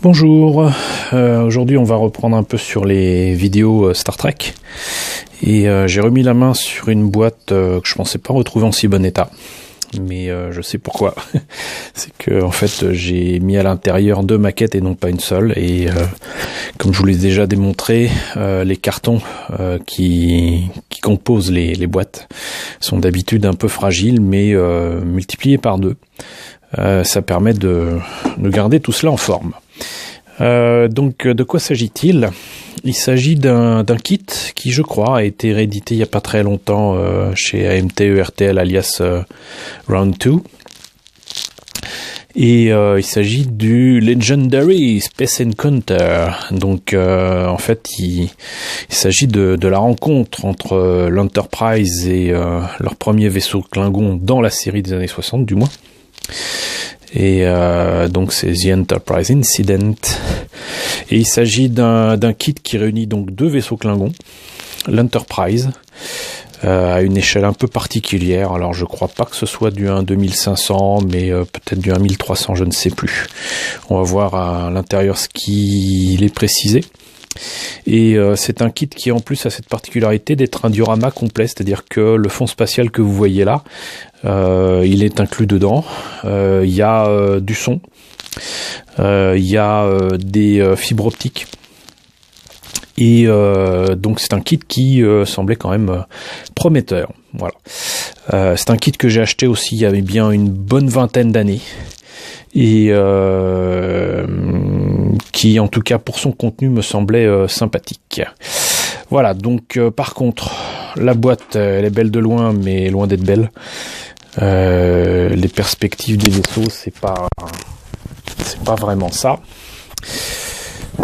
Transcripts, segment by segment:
Bonjour, aujourd'hui on va reprendre un peu sur les vidéos Star Trek et j'ai remis la main sur une boîte que je pensais pas retrouver en si bon état, mais je sais pourquoi. C'est que en fait j'ai mis à l'intérieur 2 maquettes et non pas une seule, et comme je vous l'ai déjà démontré, les cartons qui composent les boîtes sont d'habitude un peu fragiles, mais multipliés par 2. Ça permet de garder tout cela en forme. Donc de quoi s'agit-il? Il s'agit d'un kit qui, je crois, a été réédité il n'y a pas très longtemps chez AMT-ERTL alias Round 2. Et il s'agit du Legendary Space Encounter. Donc en fait il s'agit de la rencontre entre l'Enterprise et leur premier vaisseau Klingon dans la série des années 60 du moins. Et donc c'est The Enterprise Incident, et il s'agit d'un kit qui réunit donc 2 vaisseaux Klingon, l'Enterprise à une échelle un peu particulière. Alors je crois pas que ce soit du 1-2500, mais peut-être du 1-1300, je ne sais plus. On va voir à l'intérieur ce qu'il est précisé. Et c'est un kit qui en plus a cette particularité d'être un diorama complet, c'est-à-dire que le fond spatial que vous voyez là, il est inclus dedans. Il y a du son, il y a des fibres optiques, et donc c'est un kit qui semblait quand même prometteur. Voilà. C'est un kit que j'ai acheté aussi il y avait bien une bonne vingtaine d'années, et qui en tout cas pour son contenu me semblait sympathique. Voilà, donc par contre la boîte elle est belle de loin, mais loin d'être belle. Les perspectives des vaisseaux c'est pas vraiment ça,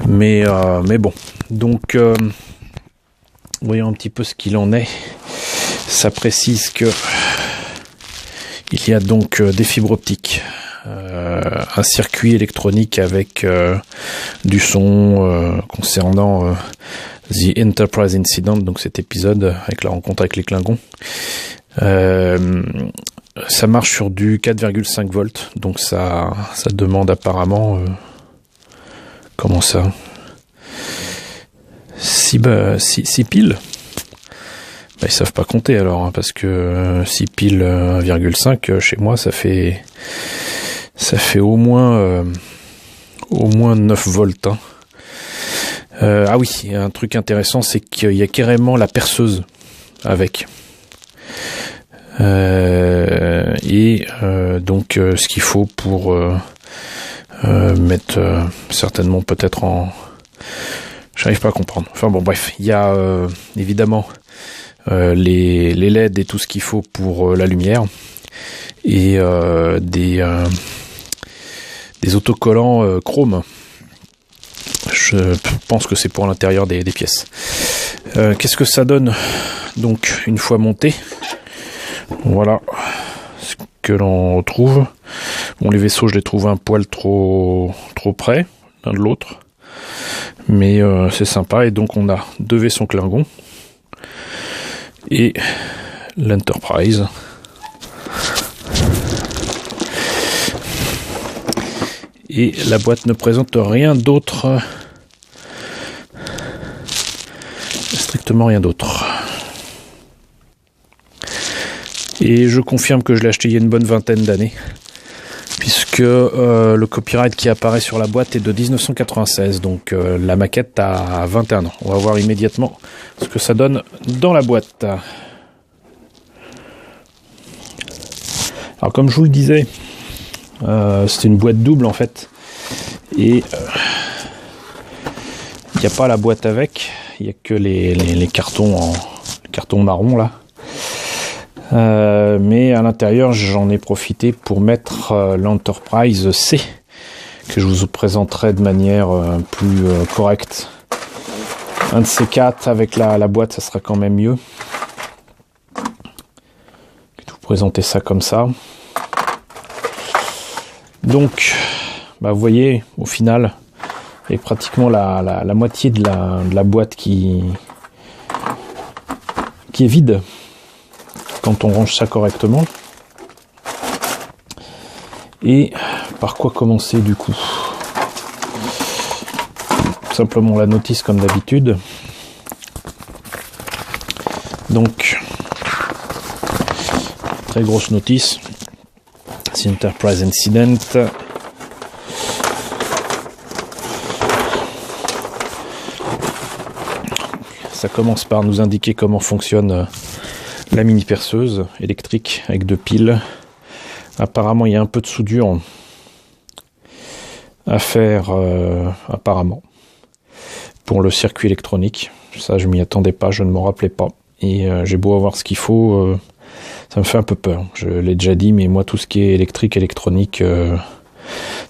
mais bon, donc voyons un petit peu ce qu'il en est. Ça précise que il y a donc des fibres optiques, un circuit électronique avec du son concernant The Enterprise Incident, donc cet épisode avec la rencontre avec les Klingons. Ça marche sur du 4,5 volts, donc ça demande apparemment comment ça, 6 piles. Bah, ils savent pas compter alors, hein, parce que 6 piles 1,5 chez moi ça fait au moins 9 volts. Hein. Ah oui, il y a un truc intéressant, c'est qu'il y a carrément la perceuse avec. Donc ce qu'il faut pour mettre certainement peut-être en... J'arrive pas à comprendre. Enfin bon, bref, il y a évidemment les LED et tout ce qu'il faut pour la lumière, et des autocollants chrome. Je pense que c'est pour l'intérieur des pièces. Qu'est-ce que ça donne donc une fois monté? Voilà ce que l'on retrouve. Bon, les vaisseaux je les trouve un poil trop près l'un de l'autre, mais c'est sympa. Et donc on a 2 vaisseaux Klingon et l'Enterprise. Et la boîte ne présente rien d'autre, strictement rien d'autre. Et je confirme que je l'ai acheté il y a une bonne vingtaine d'années, puisque le copyright qui apparaît sur la boîte est de 1996, donc la maquette a 21 ans. On va voir immédiatement ce que ça donne dans la boîte. Alors comme je vous le disais, c'est une boîte double en fait, et il n'y a pas la boîte avec, il n'y a que les cartons cartons marron là. Mais à l'intérieur j'en ai profité pour mettre l'Enterprise C, que je vous présenterai de manière plus correcte. Un de ces 4 avec la boîte, ça sera quand même mieux. Je vais vous présenter ça comme ça. Donc bah, vous voyez, au final il y a pratiquement la moitié de la boîte qui est vide quand on range ça correctement. Et par quoi commencer du coup? simplement la notice comme d'habitude. Donc, très grosse notice. The Enterprise Incident. Ça commence par nous indiquer comment fonctionne la mini perceuse électrique avec 2 piles. Apparemment, il y a un peu de soudure à faire, apparemment, pour le circuit électronique. Ça, je m'y attendais pas, je ne m'en rappelais pas. Et j'ai beau avoir ce qu'il faut, ça me fait un peu peur. Je l'ai déjà dit, mais moi, tout ce qui est électrique, électronique,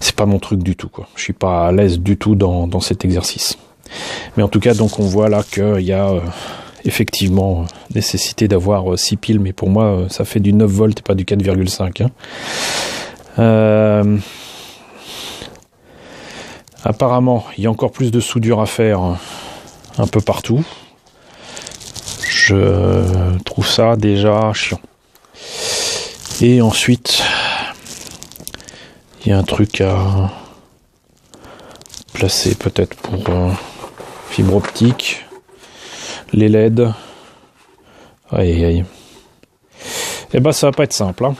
c'est pas mon truc du tout, quoi. Je suis pas à l'aise du tout dans cet exercice. Mais en tout cas, donc on voit là qu'il y a effectivement nécessité d'avoir 6 piles, mais pour moi, ça fait du 9 volts et pas du 4,5. Hein. Apparemment, il y a encore plus de soudure à faire un peu partout. Je trouve ça déjà chiant. Et ensuite, il y a un truc à placer peut-être pour fibre optique, les LED. Aïe aïe. Et ben ça va pas être simple. Hein.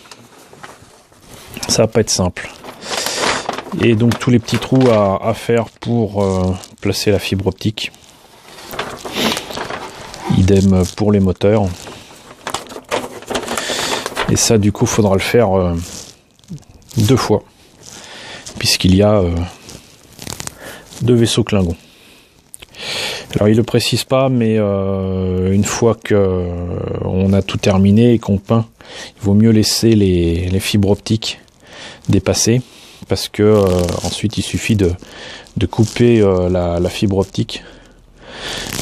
Ça va pas être simple. Et donc tous les petits trous à faire pour placer la fibre optique. Idem pour les moteurs. Et ça du coup faudra le faire 2 fois. Puisqu'il y a 2 vaisseaux Klingons. Alors il le précise pas, mais une fois que on a tout terminé et qu'on peint, il vaut mieux laisser les fibres optiques dépasser, parce que ensuite il suffit de couper la fibre optique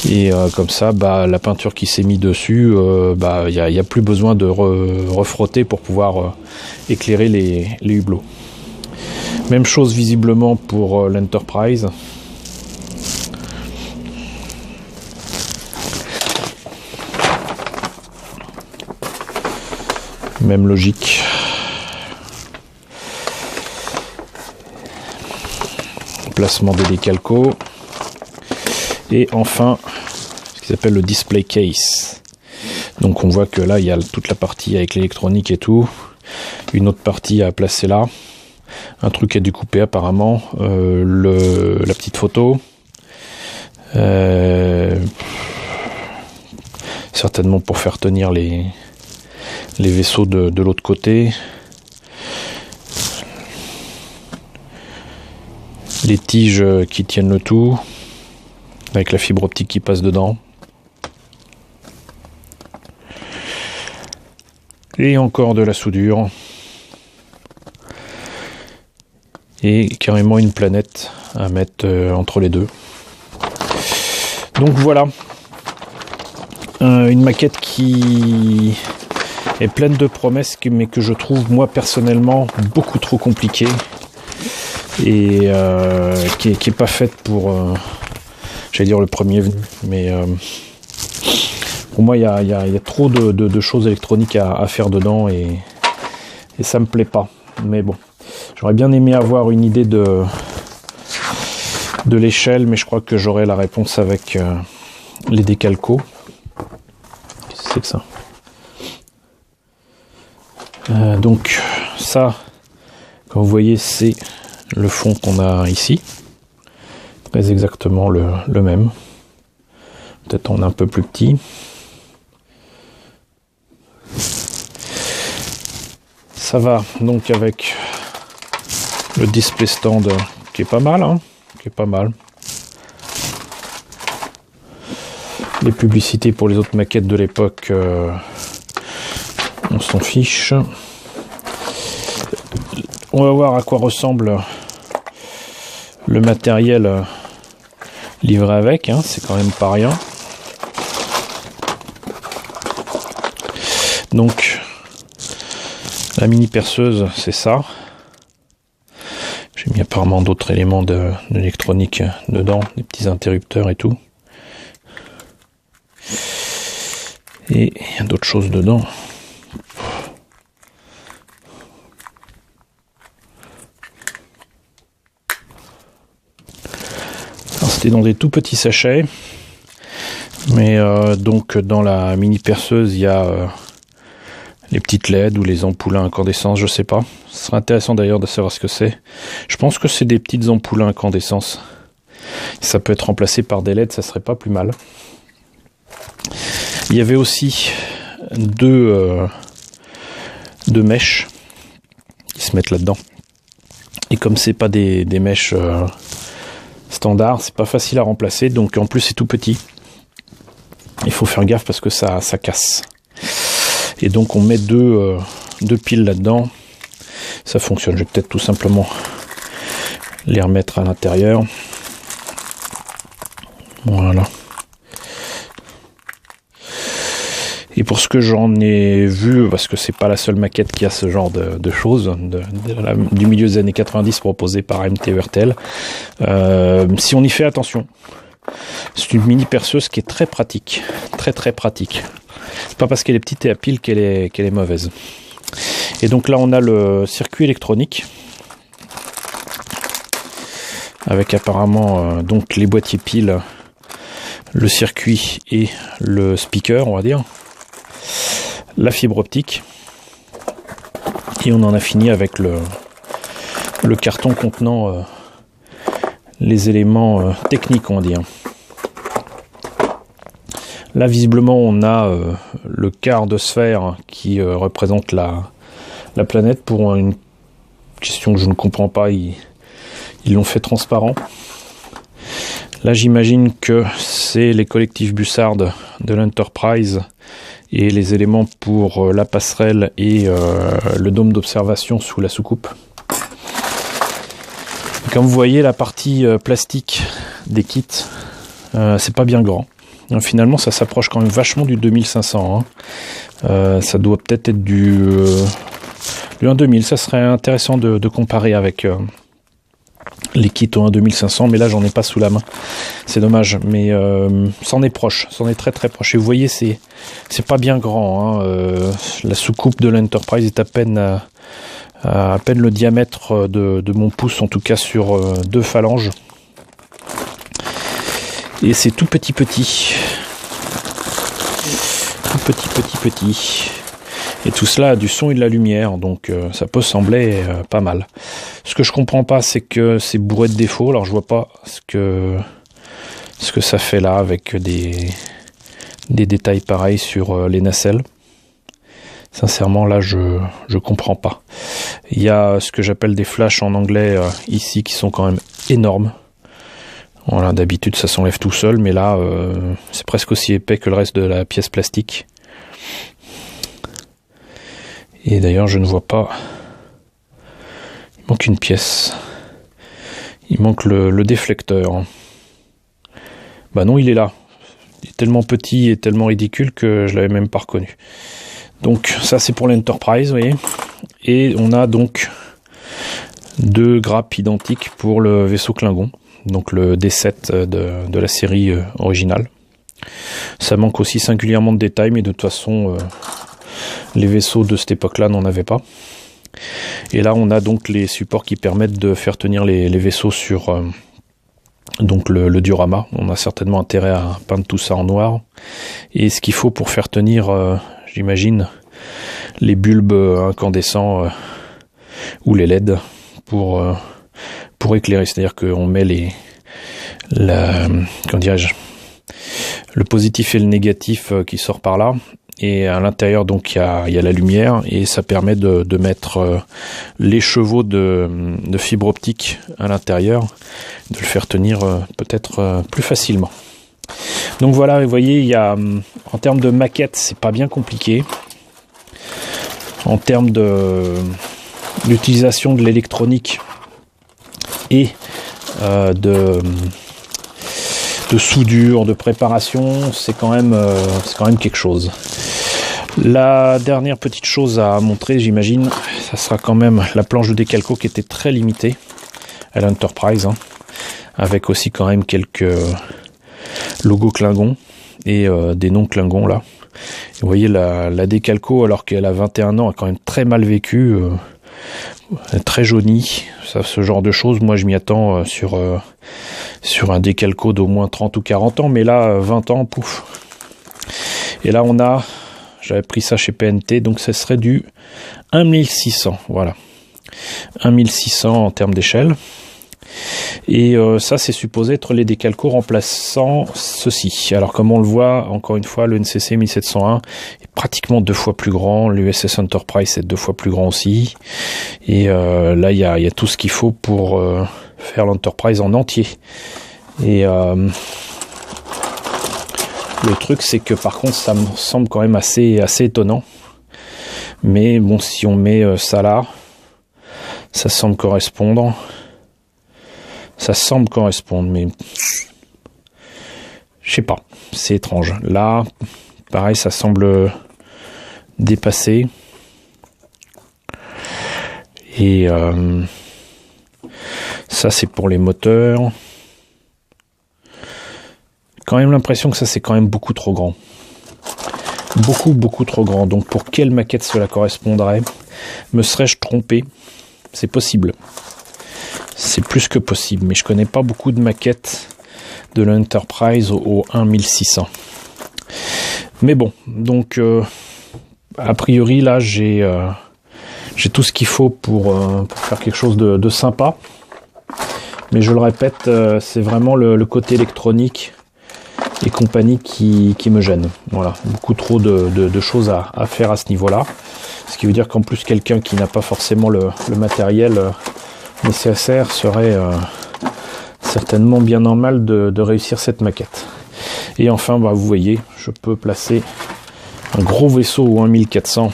et comme ça, la peinture qui s'est mise dessus, il y a plus besoin de refrotter pour pouvoir éclairer les hublots. Même chose visiblement pour l'Enterprise. Même logique. Placement des décalcos. Et enfin, ce qui s'appelle le display case. Donc on voit que là, il y a toute la partie avec l'électronique et tout. Une autre partie à placer là. Un truc à découper apparemment. La petite photo. Certainement pour faire tenir les vaisseaux de l'autre côté. Les tiges qui tiennent le tout. Avec la fibre optique qui passe dedans. Et encore de la soudure. Et carrément une planète à mettre entre les deux. Donc voilà. Une maquette qui est pleine de promesses, mais que je trouve moi personnellement beaucoup trop compliquée. Et qui est pas faite pour... j'allais dire le premier venu, mais pour moi il y a trop de choses électroniques à faire dedans et ça me plaît pas. Mais bon, j'aurais bien aimé avoir une idée de l'échelle, mais je crois que j'aurai la réponse avec les décalcos. Qu'est-ce que c'est que ça? Donc ça, comme vous voyez, c'est le fond qu'on a ici. Très exactement le même. Peut-être on est un peu plus petit. Ça va donc avec le display stand qui est pas mal, hein, qui est pas mal. Les publicités pour les autres maquettes de l'époque, on s'en fiche. On va voir à quoi ressemble le matériel livré avec, hein, c'est quand même pas rien. Donc la mini perceuse, c'est ça. J'ai mis apparemment d'autres éléments d'électronique dedans, des petits interrupteurs et tout. Et il y a d'autres choses dedans. Alors C'était dans des tout petits sachets. Mais donc dans la mini perceuse, il y a les petites LED ou les ampoules à incandescence, je sais pas. Ce serait intéressant d'ailleurs de savoir ce que c'est. Je pense que c'est des petites ampoules à incandescence. Ça peut être remplacé par des LED, ça serait pas plus mal. Il y avait aussi deux mèches qui se mettent là-dedans. Et comme c'est pas des mèches standards, c'est pas facile à remplacer. Donc en plus c'est tout petit. Il faut faire gaffe parce que ça casse. Et donc on met deux piles là-dedans. Ça fonctionne. Je vais peut-être tout simplement les remettre à l'intérieur. Voilà. Et pour ce que j'en ai vu, parce que c'est pas la seule maquette qui a ce genre de choses, du milieu des années 90 proposée par AMT ou RTL, si on y fait attention, c'est une mini perceuse qui est très pratique, très pratique. C'est pas parce qu'elle est petite et à pile qu'elle est mauvaise. Et donc là on a le circuit électronique avec apparemment donc les boîtiers piles, le circuit et le speaker, on va dire, la fibre optique, et on en a fini avec le carton contenant les éléments techniques, on va dire. Là visiblement on a le quart de sphère qui représente la planète. Pour une question que je ne comprends pas, ils l'ont fait transparent. Là j'imagine que c'est les collectifs bussardes de l'Enterprise et les éléments pour la passerelle et le dôme d'observation sous la soucoupe. Comme vous voyez, la partie plastique des kits, c'est pas bien grand. Finalement ça s'approche quand même vachement du 2500, hein. Ça doit peut-être être du 1-2000. Ça serait intéressant de comparer avec les kits au 1-2500, mais là j'en ai pas sous la main, c'est dommage, mais c'en est proche, c'en est très proche. Et vous voyez, c'est pas bien grand, hein. La soucoupe de l'Enterprise est à peine le diamètre de mon pouce, en tout cas sur deux phalanges. Et c'est tout petit. Et tout cela a du son et de la lumière, donc ça peut sembler pas mal. Ce que je comprends pas, c'est que c'est bourré de défauts. Alors je vois pas ce que ça fait là avec des détails pareils sur les nacelles. Sincèrement, là je comprends pas. Il y a ce que j'appelle des flashs en anglais ici qui sont quand même énormes. Voilà, d'habitude ça s'enlève tout seul, mais là c'est presque aussi épais que le reste de la pièce plastique. Et d'ailleurs je ne vois pas, il manque une pièce, il manque le déflecteur. Bah non, il est là, il est tellement petit et tellement ridicule que je l'avais même pas reconnu. Donc ça c'est pour l'Enterprise, vous voyez, et on a donc deux grappes identiques pour le vaisseau Klingon. Donc le D7 de la série originale. Ça manque aussi singulièrement de détails, mais de toute façon les vaisseaux de cette époque-là n'en avaient pas. Et là on a donc les supports qui permettent de faire tenir les vaisseaux sur donc le diorama. On a certainement intérêt à peindre tout ça en noir. Et ce qu'il faut pour faire tenir, j'imagine, les bulbes incandescents ou les LED pour éclairer, c'est-à-dire qu'on met comment dirais-je, le positif et le négatif qui sort par là, et à l'intérieur donc il y a la lumière, et ça permet de mettre les chevaux de fibre optique à l'intérieur, de le faire tenir peut-être plus facilement. Donc voilà, vous voyez, il y a, en termes de maquette, c'est pas bien compliqué. En termes d'utilisation de l'électronique et de soudure, de préparation, c'est quand même quelque chose. La dernière petite chose à montrer, j'imagine, ça sera quand même la planche de décalco qui était très limitée à l'Enterprise, hein, avec aussi quand même quelques logos Klingon et des noms Klingon là. Et vous voyez la décalco, alors qu'elle a 21 ans, a quand même très mal vécu. très jauni. Ça, ce genre de choses, moi je m'y attends sur un décalco d'au moins 30 ou 40 ans, mais là 20 ans, pouf. Et là j'avais pris ça chez PNT, donc ce serait du 1600, voilà. 1600 en termes d'échelle. Et ça, c'est supposé être les décalcos remplaçant ceci. Alors comme on le voit, encore une fois, le NCC 1701 est pratiquement 2 fois plus grand, l'USS Enterprise est 2 fois plus grand aussi. Et là, il y a tout ce qu'il faut pour faire l'Enterprise en entier. Et le truc, c'est que par contre, ça me semble quand même assez étonnant. Mais bon, si on met ça là, ça semble correspondre. Ça semble correspondre, mais je sais pas, c'est étrange. Là, pareil, ça semble dépassé. Et ça, c'est pour les moteurs. Quand même l'impression que ça, c'est quand même beaucoup trop grand. Beaucoup trop grand. Donc pour quelle maquette cela correspondrait? Me serais-je trompé? C'est possible. C'est plus que possible, mais je connais pas beaucoup de maquettes de l'Enterprise au 1600. Mais bon, donc a priori là j'ai tout ce qu'il faut pour faire quelque chose de sympa. Mais je le répète, c'est vraiment le côté électronique et compagnie qui me gêne. Voilà, beaucoup trop de choses à faire à ce niveau-là. Ce qui veut dire qu'en plus quelqu'un qui n'a pas forcément le matériel nécessaire serait certainement bien normal de réussir cette maquette. Et enfin, bah, vous voyez, je peux placer un gros vaisseau au 1400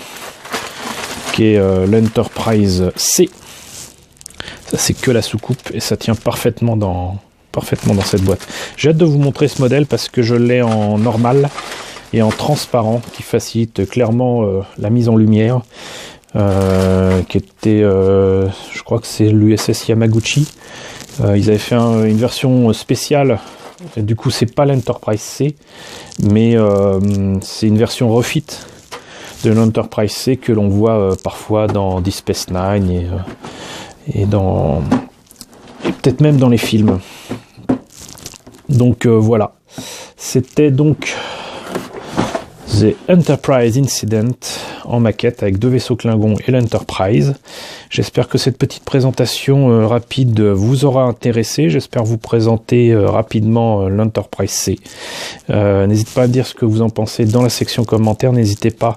qui est l'Enterprise C. Ça, c'est que la soucoupe et ça tient parfaitement dans cette boîte. J'ai hâte de vous montrer ce modèle parce que je l'ai en normal et en transparent qui facilite clairement la mise en lumière. Qui était, je crois que c'est l'USS Yamaguchi. Ils avaient fait une version spéciale. Et du coup, c'est pas l'Enterprise C, mais c'est une version refit de l'Enterprise C que l'on voit parfois dans Deep Space Nine et peut-être même dans les films. Donc voilà. C'était donc The Enterprise Incident en maquette avec 2 vaisseaux Klingon et l'Enterprise. J'espère que cette petite présentation rapide vous aura intéressé. J'espère vous présenter rapidement l'Enterprise C. N'hésitez pas à me dire ce que vous en pensez dans la section commentaires. N'hésitez pas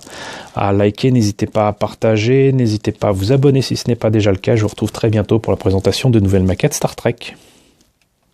à liker, n'hésitez pas à partager, n'hésitez pas à vous abonner si ce n'est pas déjà le cas. Je vous retrouve très bientôt pour la présentation de nouvelles maquettes Star Trek.